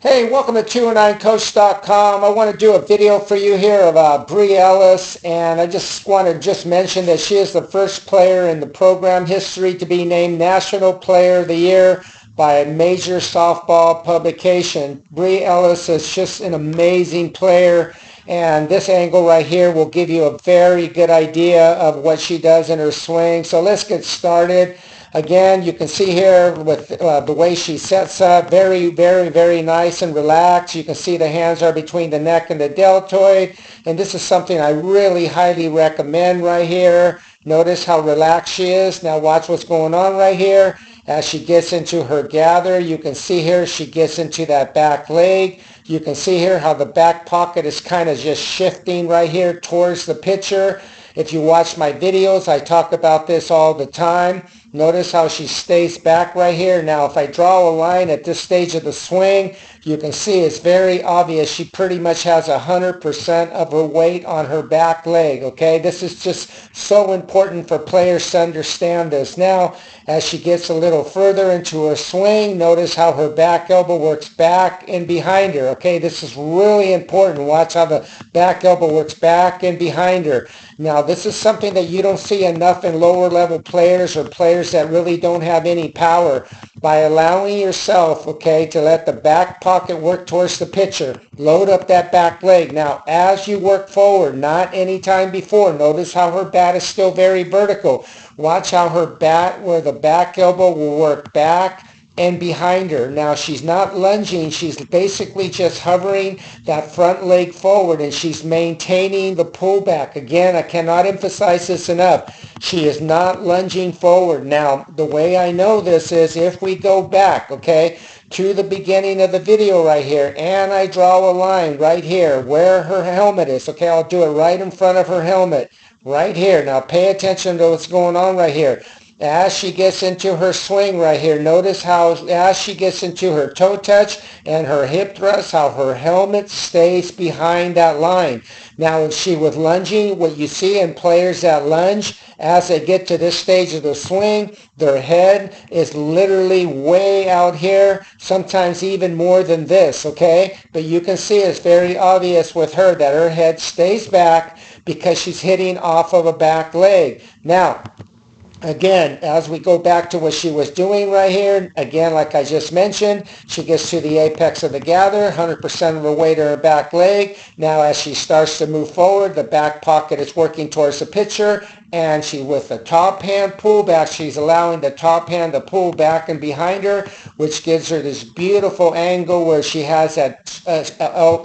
Hey, welcome to 209coach.com. I want to do a video for you here of Bri Ellis, and I just want to mention that she is the first player in the program history to be named National Player of the Year by a major softball publication. Bri Ellis is just an amazing player, and this angle right here will give you a very good idea of what she does in her swing. So let's get started. Again, you can see here with the way she sets up, very, very, very nice and relaxed. You can see the hands are between the neck and the deltoid. And this is something I really highly recommend right here. Notice how relaxed she is. Now watch what's going on right here. As she gets into her gather, you can see here she gets into that back leg. You can see here how the back pocket is kind of just shifting right here towards the pitcher. If you watch my videos, I talk about this all the time. Notice how she stays back right here. Now, if I draw a line at this stage of the swing, you can see it's very obvious. She pretty much has 100% of her weight on her back leg, okay? This is just so important for players to understand this. Now, as she gets a little further into her swing, notice how her back elbow works back and behind her, okay? This is really important. Watch how the back elbow works back and behind her. Now, this is something that you don't see enough in lower level players or players that really don't have any power. By allowing yourself, okay, to let the back pocket work towards the pitcher, load up that back leg. Now, as you work forward, not any time before, notice how her bat is still very vertical. Watch how her bat, where the back elbow will work back and behind her. Now she's not lunging, she's basically just hovering that front leg forward and she's maintaining the pullback. Again, I cannot emphasize this enough. She is not lunging forward. Now, the way I know this is if we go back, okay, to the beginning of the video right here, and I draw a line right here where her helmet is. Okay, I'll do it right in front of her helmet, right here. Now pay attention to what's going on right here. As she gets into her swing right here, notice how as she gets into her toe touch and her hip thrust, how her helmet stays behind that line. Now, when she was lunging, what you see in players that lunge, as they get to this stage of the swing, their head is literally way out here, sometimes even more than this, okay? But you can see it's very obvious with her that her head stays back because she's hitting off of a back leg. Now, again, as we go back to what she was doing right here, again, like I just mentioned, she gets to the apex of the gather, 100% of her weight on her back leg. Now, as she starts to move forward, the back pocket is working towards the pitcher, and she, with the top hand pullback, she's allowing the top hand to pull back and behind her, which gives her this beautiful angle where she has that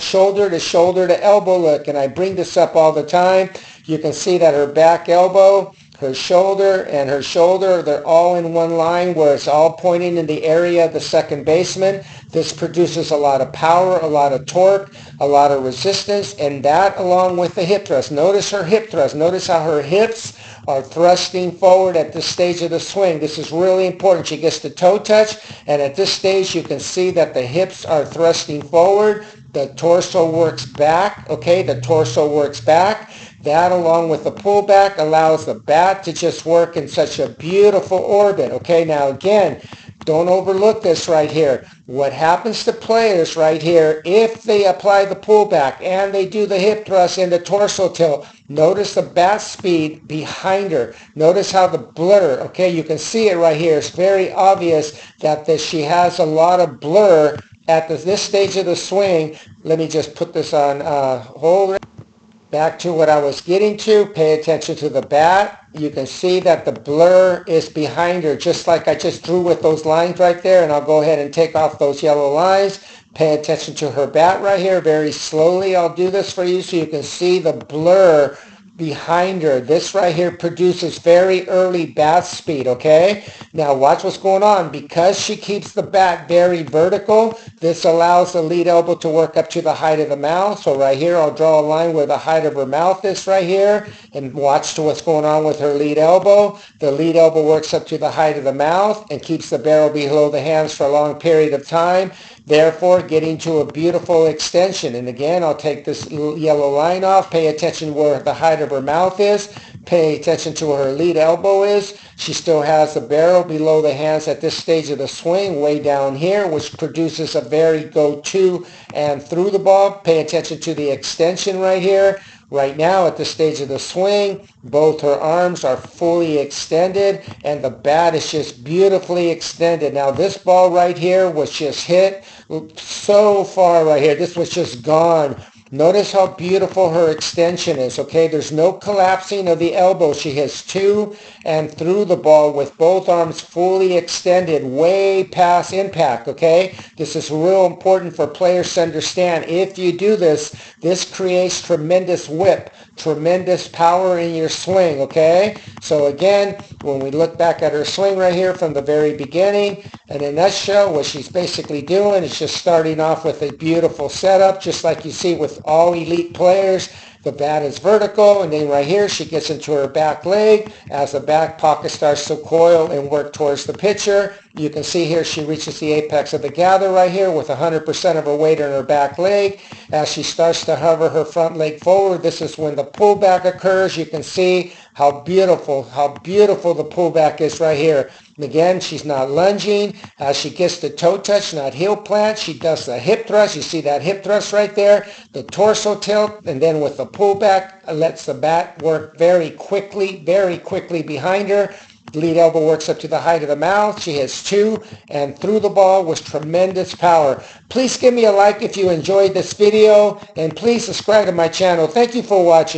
shoulder to elbow look. And I bring this up all the time. You can see that her back elbow, her shoulder and her shoulder, they're all in one line where it's all pointing in the area of the second baseman. This produces a lot of power, a lot of torque, a lot of resistance, and that along with the hip thrust. Notice her hip thrust. Notice how her hips are thrusting forward at this stage of the swing. This is really important. She gets the toe touch, and at this stage you can see that the hips are thrusting forward. The torso works back, okay? The torso works back. That, along with the pullback, allows the bat to just work in such a beautiful orbit, okay? Now, again, don't overlook this right here. What happens to players right here, if they apply the pullback and they do the hip thrust and the torso tilt, notice the bat speed behind her. Notice how the blur, okay, you can see it right here. It's very obvious that she has a lot of blur at this stage of the swing. Let me just put this on hold. Back to what I was getting to, pay attention to the bat. You can see that the blur is behind her, just like I just drew with those lines right there, and I'll go ahead and take off those yellow lines. Pay attention to her bat right here. Very slowly I'll do this for you so you can see the blur behind her. This right here produces very early bat speed, okay? Now watch what's going on. Because she keeps the bat very vertical, this allows the lead elbow to work up to the height of the mouth. So right here, I'll draw a line where the height of her mouth is right here, and watch to what's going on with her lead elbow. The lead elbow works up to the height of the mouth and keeps the barrel below the hands for a long period of time, therefore getting to a beautiful extension. And again, I'll take this yellow line off. Pay attention where the height of her mouth is. Pay attention to where her lead elbow is. She still has the barrel below the hands at this stage of the swing, way down here, which produces a very go-to and through the ball. Pay attention to the extension right here. Right now, at this stage of the swing, both her arms are fully extended and the bat is just beautifully extended. Now, this ball right here was just hit so far right here. This was just gone. Notice how beautiful her extension is, okay? There's no collapsing of the elbow. She has to and through the ball with both arms fully extended way past impact, okay? This is real important for players to understand. If you do this, this creates tremendous whip, tremendous power in your swing, okay? So again, when we look back at her swing right here from the very beginning, in a nutshell, what she's basically doing is just starting off with a beautiful setup, just like you see with all elite players. The bat is vertical, and then right here she gets into her back leg as the back pocket starts to coil and work towards the pitcher. You can see here she reaches the apex of the gather right here with 100% of her weight on her back leg. As she starts to hover her front leg forward, this is when the pullback occurs. You can see how beautiful the pullback is right here. And again, she's not lunging. As she gets the toe touch, not heel plant, she does the hip thrust. You see that hip thrust right there, the torso tilt, and then with the pullback, lets the bat work very quickly behind her. Lead elbow works up to the height of the mouth. She has two and through the ball with tremendous power. Please give me a like if you enjoyed this video, and please subscribe to my channel. Thank you for watching.